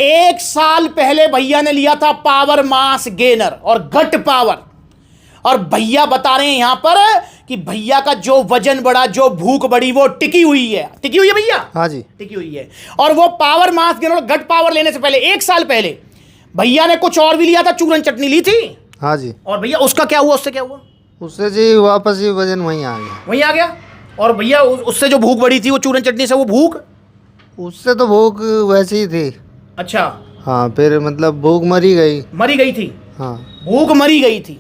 1 साल पहले भैया ने लिया था पावर मास गेनर और गट पावर, और भैया बता रहे हैं यहां पर कि भैया का जो वजन बढ़ा, जो भूख बढ़ी, वो टिकी हुई है भैया। हाँ जी, टिकी हुई है। और वो पावर मास गेनर और गट पावर लेने से पहले 1 साल पहले भैया ने कुछ और भी लिया था, चूरन चटनी ली थी। हाँ जी। और भैया उसका क्या हुआ, उससे क्या हुआ? उससे जी वापस ही वजन वहीं आ गया। और भैया उससे जो भूख बढ़ी थी वो चूरन चटनी से, वो भूख, उससे तो भूख वैसी ही थी। अच्छा। हाँ, फिर मतलब भूख मरी गई थी। हाँ, भूख मरी गई थी,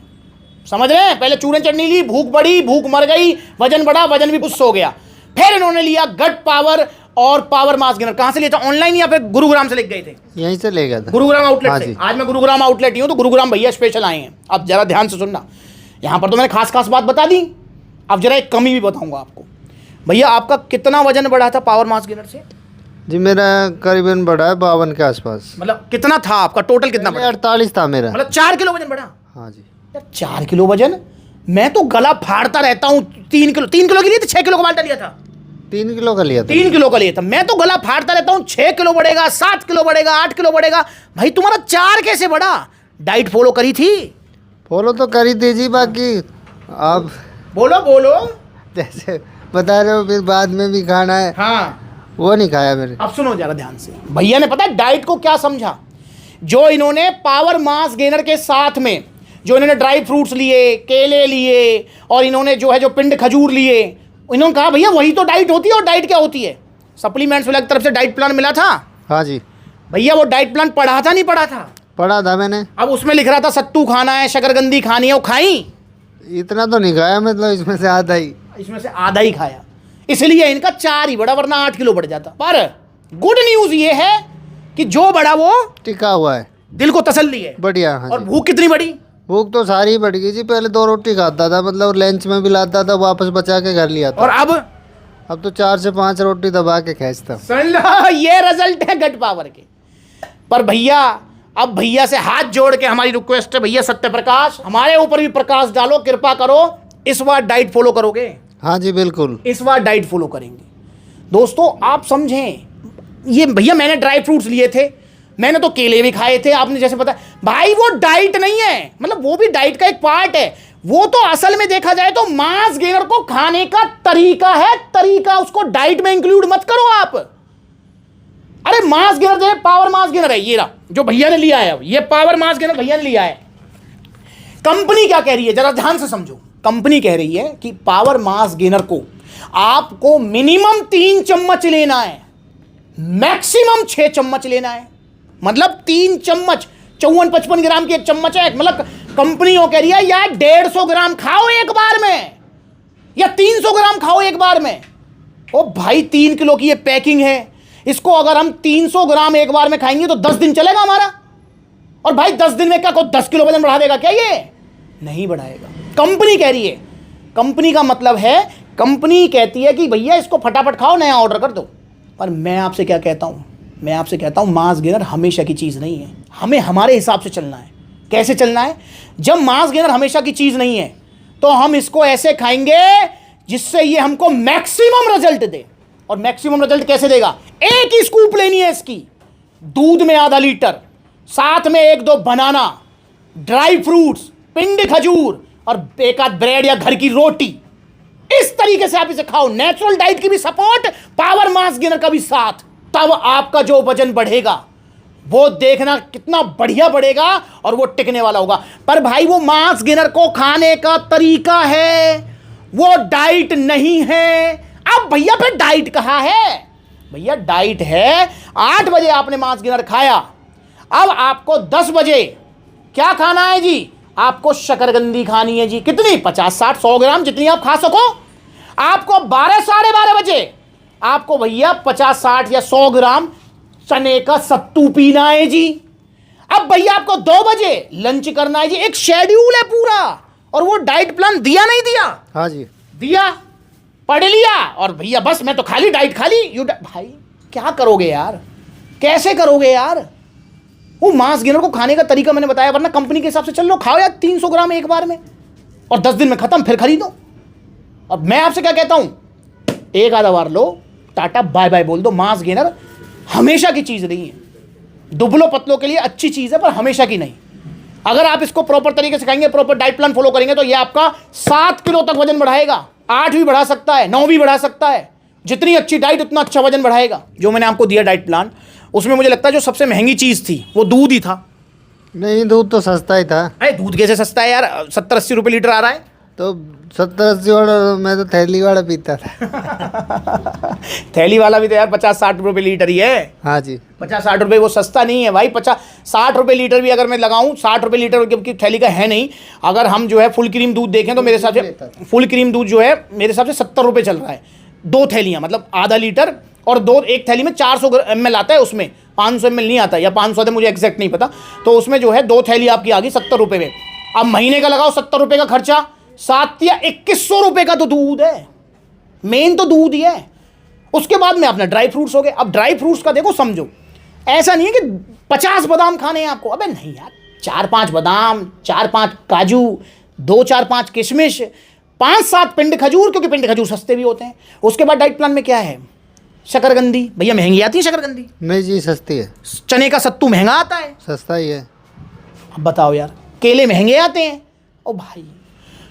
समझ रहे हैं? पहले चूरन चटनी ली, भूख बढ़ी, भूख मर गई, वजन बढ़ा, वजन भी पुष्ट हो गया। फिर इन्होंने लिया गट पावर और पावर मास गेनर। कहां से लिया था? ऑनलाइन या फिर गुरुग्राम से लेके गए थे? यहीं से ले गया था, गुरुग्राम आउटलेट हाँ से। जी। आज मैं गुरुग्राम आउटलेट ही हूं, तो गुरुग्राम भैया स्पेशल आए हैं। अब जरा ध्यान से सुनना, यहां पर तो मैंने खास बात बता दी, अब जरा एक कमी भी बताऊंगा आपको। भैया आपका कितना वजन बढ़ा था पावर मास गेनर से? जी मेरा करीबन बढ़ा है 52 के आसपास। मतलब कितना था आपका टोटल, कितना बढ़ा? 48 था मेरा। मतलब 4 किलो वजन बढ़ा? हाँ जी। यार 4 किलो वजन, मैं तो गला फाड़ता रहता हूँ। 3 किलो के लिए 6 किलो का बाल्टा लिया था? 3 किलो का लिया था। 3 किलो का लिया था। मैं तो गला फाड़ता रहता हूँ, 6 किलो बढ़ेगा, 7 किलो बढ़ेगा, 8 किलो बढ़ेगा। भाई तुम्हारा 4 कैसे बढ़ा? डाइट फॉलो करी थी? फॉलो तो करी थी जी, बाकी आप बोलो जैसे बता रहे हो, फिर बाद में भी खाना है। हाँ, वो नहीं खाया मैंने। अब सुनो जरा ध्यान से, भैया ने पता है डाइट को क्या समझा? जो इन्होंने पावर मास गेनर के साथ में जो इन्होंने ड्राई फ्रूट्स लिए, केले लिए, और इन्होंने जो है जो पिंड खजूर लिए, इन्होंने कहा भैया वही तो डाइट होती है। और डाइट क्या होती है? सप्लीमेंट्स वाली तरफ से डाइट प्लान मिला था। हाँ जी। भैया वो डाइट प्लान पढ़ा था नहीं पढ़ा था? पढ़ा था मैंने। अब उसमें लिख रहा था सत्तू खाना है, शकरकंदी खानी है, वो खाई? इतना तो नहीं खाया, मतलब इसमें से आधा ही खाया, इसलिए इनका 4 ही बढ़ा, वरना 8 किलो बढ़ जाता। पर गुड न्यूज ये है कि जो बढ़ा वो टिका हुआ है, दिल को तसल्ली है। बढ़िया। हाँ और जी। भूख कितनी बढ़ी? भूख तो सारी ही बढ़ गई जी। पहले 2 रोटी खाता था, मतलब लंच में भी लाता था, वापस बचा के घर लिया था। और अब तो 4 से 5 रोटी दबा के खींचता। सुन लो, ये रिजल्ट है गट पावर के। पर भैया, अब भैया से हाथ जोड़ के हमारी रिक्वेस्ट है, भैया सत्य प्रकाश, हमारे ऊपर भी प्रकाश डालो, कृपा करो। इस बार डाइट फॉलो करोगे? हाँ जी बिल्कुल, इस बार डाइट फॉलो करेंगे। दोस्तों आप समझें, ये भैया मैंने ड्राई फ्रूट्स लिए थे, मैंने तो केले भी खाए थे, आपने जैसे पता भाई वो डाइट नहीं है, मतलब वो भी डाइट का एक पार्ट है। वो तो असल में देखा जाए तो मास गेनर को खाने का तरीका है, तरीका, उसको डाइट में इंक्लूड मत करो आप। अरे मास गेनर जो है, पावर मास गेनर है, ये रहा जो भैया ने लिया है, ये पावर मास गेनर भैया ने लिया है। कंपनी क्या कह रही है जरा ध्यान से समझो। कंपनी कह रही है कि पावर मास गेनर को आपको मिनिमम 3 चम्मच लेना है, मैक्सिमम 6 चम्मच लेना है। मतलब 3 चम्मच, 54-55 ग्राम की एक चम्मच है। मतलब कंपनी वो कह रही है यार 150 ग्राम खाओ एक बार में, या 300 ग्राम खाओ एक बार में। ओ भाई 3 किलो की ये पैकिंग है, इसको अगर हम 300 ग्राम एक बार में खाएंगे तो 10 दिन चलेगा हमारा। और भाई 10 दिन में क्या कोई 10 किलो वजन बढ़ा देगा क्या? ये नहीं बढ़ाएगा। कंपनी कह रही है, कंपनी का मतलब है, कंपनी कहती है कि भैया इसको फटाफट खाओ, नया ऑर्डर कर दो। पर मैं आपसे क्या कहता हूं, मैं आपसे कहता हूं मास गेनर हमेशा की चीज़ नहीं है, हमें हमारे हिसाब से चलना है। कैसे चलना है? जब मास गेनर हमेशा की चीज़ नहीं है तो हम इसको ऐसे खाएंगे जिससे ये हमको मैक्सिमम रिजल्ट दे। और मैक्सिमम रिजल्ट कैसे देगा? एक ही स्कूप लेनी है इसकी, दूध में आधा लीटर, साथ में 1-2 बनाना, ड्राई फ्रूट्स, पिंड खजूर, और एक आध ब्रेड या घर की रोटी। इस तरीके से आप इसे खाओ, नेचुरल डाइट की भी सपोर्ट, पावर मास गेनर का भी साथ। तब आपका जो वजन बढ़ेगा वो देखना कितना बढ़िया बढ़ेगा और वो टिकने वाला होगा। पर भाई वो मास गेनर को खाने का तरीका है, वो डाइट नहीं है। अब भैया फिर डाइट कहाँ है? भैया डाइट है, 8 बजे आपने मास गेनर खाया, अब आपको 10 बजे क्या खाना है जी? आपको शकरकंदी खानी है जी। कितनी? 50, 60, 100 ग्राम, जितनी आप खा सको। आपको 12, साढ़े 12 बजे आपको भैया 50, 60 या 100 ग्राम चने का सत्तू पीना है जी। अब भैया आपको 2 बजे लंच करना है जी। एक शेड्यूल है पूरा, और वो डाइट प्लान दिया नहीं दिया? हाँ जी दिया, पढ़ लिया, और भैया बस मैं तो खाली डाइट खाली। भाई क्या करोगे यार, कैसे करोगे यार? वो मास गेनर को खाने का तरीका मैंने बताया, वरना कंपनी के हिसाब से चल लो, खाओ यार 300 ग्राम एक बार में, और 10 दिन में खत्म, फिर खरीदो। अब मैं आपसे क्या कहता हूं, एक आधा बार लो, टाटा बाय बाय बोल दो। मास गेनर हमेशा की चीज नहीं है। दुबलो पतलों के लिए अच्छी चीज़ है, पर हमेशा की नहीं। अगर आप इसको प्रॉपर तरीके से खाएंगे, प्रॉपर डाइट प्लान फॉलो करेंगे, तो ये आपका 7 किलो तक वजन बढ़ाएगा। 8 भी बढ़ा सकता है, 9 भी बढ़ा सकता है। जितनी अच्छी डाइट उतना अच्छा वजन बढ़ाएगा। जो मैंने आपको दिया डाइट प्लान, उसमें मुझे लगता है जो सबसे महंगी चीज़ थी वो दूध ही था। नहीं, दूध तो सस्ता ही था। अरे दूध कैसे सस्ता है यार, 70-80 रुपये लीटर आ रहा है। तो 70-80 वाला, मैं तो थैली वाला पीता था। थैली वाला भी तो यार 50-60 रुपये लीटर ही है। हाँ जी, 50-60 रुपये, वो सस्ता नहीं है भाई। 50-60 रुपये लीटर भी अगर मैं लगाऊं, 60 रुपये लीटर की थैली का है नहीं। अगर हम जो है फुल क्रीम दूध देखें तो मेरे हिसाब से फुल क्रीम दूध जो है मेरे हिसाब से 70 रुपये चल रहा है। 2 थैलियाँ, मतलब आधा लीटर, और एक थैली में 400 ml आता है, उसमें 500 ml नहीं आता, या 500 है, मुझे एग्जैक्ट नहीं पता। तो उसमें जो है 2 थैली आपकी आ गई 70 रुपये में। अब महीने का लगाओ 70 रुपये का खर्चा, 7 या 2100 रुपये का तो दूध है। मेन तो दूध ही है। उसके बाद में अपना ड्राई फ्रूट्स हो गए। अब ड्राई फ्रूट्स का देखो, समझो, ऐसा नहीं है कि 50 बादाम खाने हैं आपको। अबे नहीं यार, 4-5 बादाम, 4-5 काजू, 2-4-5 किशमिश, 5-7 पिंड खजूर, क्योंकि पिंड खजूर सस्ते भी होते हैं। उसके बाद डाइट प्लान में क्या है, शकरकंदी। भैया महंगी आती है शकरकंदी? नहीं जी, सस्ती है। चने का सत्तू महंगा आता है? सस्ता ही है। अब बताओ यार, केले महंगे आते हैं। ओ भाई,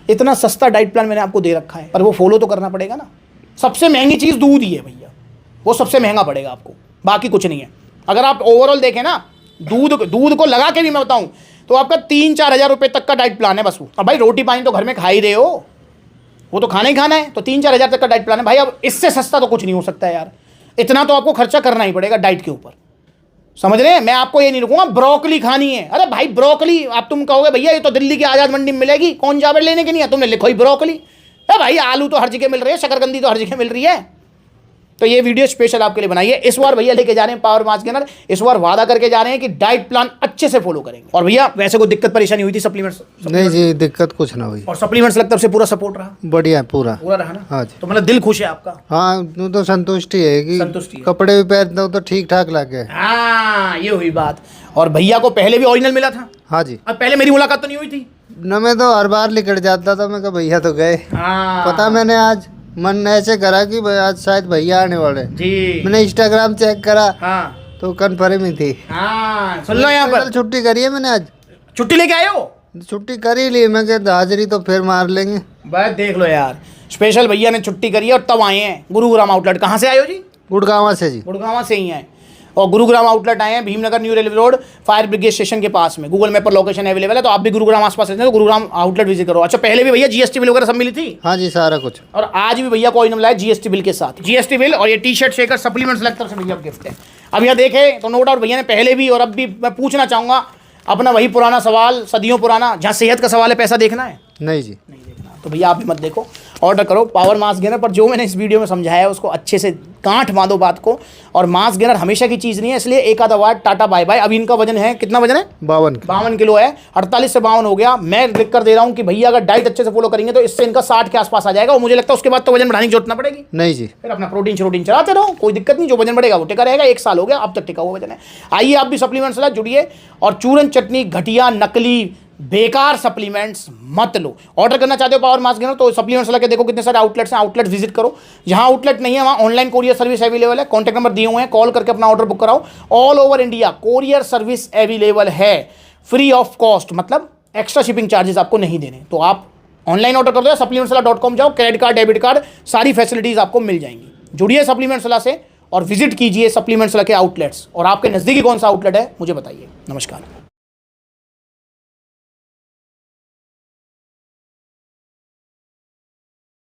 इतना सस्ता डाइट प्लान मैंने आपको दे रखा है, पर वो फॉलो तो करना पड़ेगा ना। सबसे महंगी चीज़ दूध ही है भैया, वो सबसे महंगा पड़ेगा आपको, बाकी कुछ नहीं है। अगर आप ओवरऑल देखें ना, दूध को लगा के भी मैं बताऊं तो आपका 3-4 हज़ार रुपये तक का डाइट प्लान है बस वो। अब भाई रोटी पानी तो घर में खा ही रहे हो, वो तो खाना ही खाना है, तो 3-4 हज़ार तक का डाइट प्लान है भाई। अब इससे सस्ता तो कुछ नहीं हो सकता है यार। इतना तो आपको खर्चा करना ही पड़ेगा डाइट के ऊपर, समझ रहे हैं। मैं आपको ये नहीं रुकूंगा ब्रोकली खानी है। अरे भाई ब्रोकली, आप तुम कहोगे भैया ये तो दिल्ली की आज़ाद मंडी में मिलेगी, कौन जावे लेने के नहीं है, तुमने लिखो ही ब्रोकली। अरे भाई आलू तो हर जगह मिल रही है, शकरकंदी तो हर जगह मिल रही है। तो ये वीडियो स्पेशल आपके लिए बनाई है। इस बार भैया लेके जा रहे हैं पावर मास गेनर। इस बार वादा करके जा रहे हैं कि डाइट प्लान अच्छे से फॉलो करेंगे। और भैया वैसे कोई दिक्कत परेशानी हुई थी सप्लीमेंट्स? नहीं जी, दिक्कत कुछ ना हुई। और सप्लीमेंट्स लगता है पूरा सपोर्ट रहा? बढ़िया, पूरा रहा ना? हाँ जी। तो मतलब दिल खुश है आपका? हाँ, तो संतुष्टि है कि संतुष्टि है। कपड़े भी पहनता हूँ तो ठीक ठाक लगे। हाँ, ये हुई बात। और भैया को पहले भी ओरिजिनल मिला था? हाँ जी। अब पहले मेरी मुलाकात तो नहीं हुई थी न, मैं तो हर बार निकट जाता था, मैं कहा भैया तो गए। हाँ। पता, मैंने आज मन ऐसे करा कि आज शायद भैया आने वाले जी। मैंने इंस्टाग्राम चेक करा, हाँ, तो कन्फर्म ही थी। हाँ, सुन लो यहाँ पर, छुट्टी करी है मैंने आज। छुट्टी लेके आए हो? छुट्टी करी ली, मैं कहता हाजिरी तो फिर मार लेंगे। बस देख लो यार, स्पेशल भैया ने छुट्टी करी है और तब आए हैं गुरुग्राम आउटलेट। कहाँ से आए हो जी? गुड़गांव से जी। गुड़गांव से ही आए, और गुरुग्राम आउटलेट आए हैं, Bhimnagar new railway road, fire brigade station के पास में। गूगल मैप पर लोकेशन अवेलेबल है, तो आप भी गुरुग्राम आसपास रहते हैं तो गुरुग्राम आउटलेट विजिट करो। अच्छा, पहले भी भैया जीएसटी बिल वगैरह सब मिली थी? हाँ जी, सारा कुछ। और आज भी भैया को इनाम लाया जीएसटी बिल के साथ। जीएसटी बिल और ये टी-शर्ट शेकर सप्लीमेंट्स लगता है भैया गिफ्ट है। अब यहाँ देखें तो नो डाउट भैया ने पहले भी और अब भी, मैं पूछना चाहूँगा अपना वही पुराना सवाल, सदियों पुराना, जहाँ सेहत का सवाल है, पैसा देखना है? नहीं जी, नहीं देखना। तो भैया आप भी मत देखो, ऑर्डर करो पावर मास गेनर पर। जो मैंने इस वीडियो में समझाया है उसको अच्छे से गांठ बांधो बात को। और मास गेनर हमेशा की चीज़ नहीं है, इसलिए एक आधा वाट टाटा बाय बाय। अभी इनका वजन है, कितना वजन है? 52 किलो है। 48 से 52 हो गया। मैं लिख कर दे रहा हूँ कि भैया अगर डाइट अच्छे से फॉलो करेंगे तो इससे इनका 60 के आसपास आ जाएगा। और मुझे लगता है उसके बाद तो वजन बढ़ाने की जरूरत ना पड़ेगी। नहीं जी, फिर अपना प्रोटीन चलाते रहो, कोई दिक्कत नहीं। जो वजन बढ़ेगा वो टिका रहेगा। 1 साल हो गया, अब तक टिका हुआ वजन है। आइए आप भी सप्लीमेंट्स से जुड़िए और चूरन चटनी, घटिया, नकली, बेकार सप्लीमेंट्स मत लो। ऑर्डर करना चाहते हो पावर मास गेनर तो सप्लीमेंट्स लगे देखो कितने सारे आउटलेट्स हैं, आउटलेट विजिट करो। जहां आउटलेट नहीं है वहां ऑनलाइन कोरियर सर्विस अवेलेबल है। कॉन्टैक्ट नंबर दिए हुए हैं, कॉल करके अपना ऑर्डर बुक कराओ। All over India courier service available है, फ्री ऑफ कॉस्ट, मतलब एक्स्ट्रा शिपिंग चार्जेस आपको नहीं देने। तो आप ऑनलाइन ऑर्डर कर दो, supplementsala.com जाओ, क्रेडिट कार्ड, डेबिट कार्ड, सारी फैसिलिटीज आपको मिल जाएंगी। जुड़िए सप्लीमेंट्सला से और विजिट कीजिए सप्लीमेंट्सला के आउटलेट्स। और आपके नज़दीकी कौन सा आउटलेट है मुझे बताइए। नमस्कार।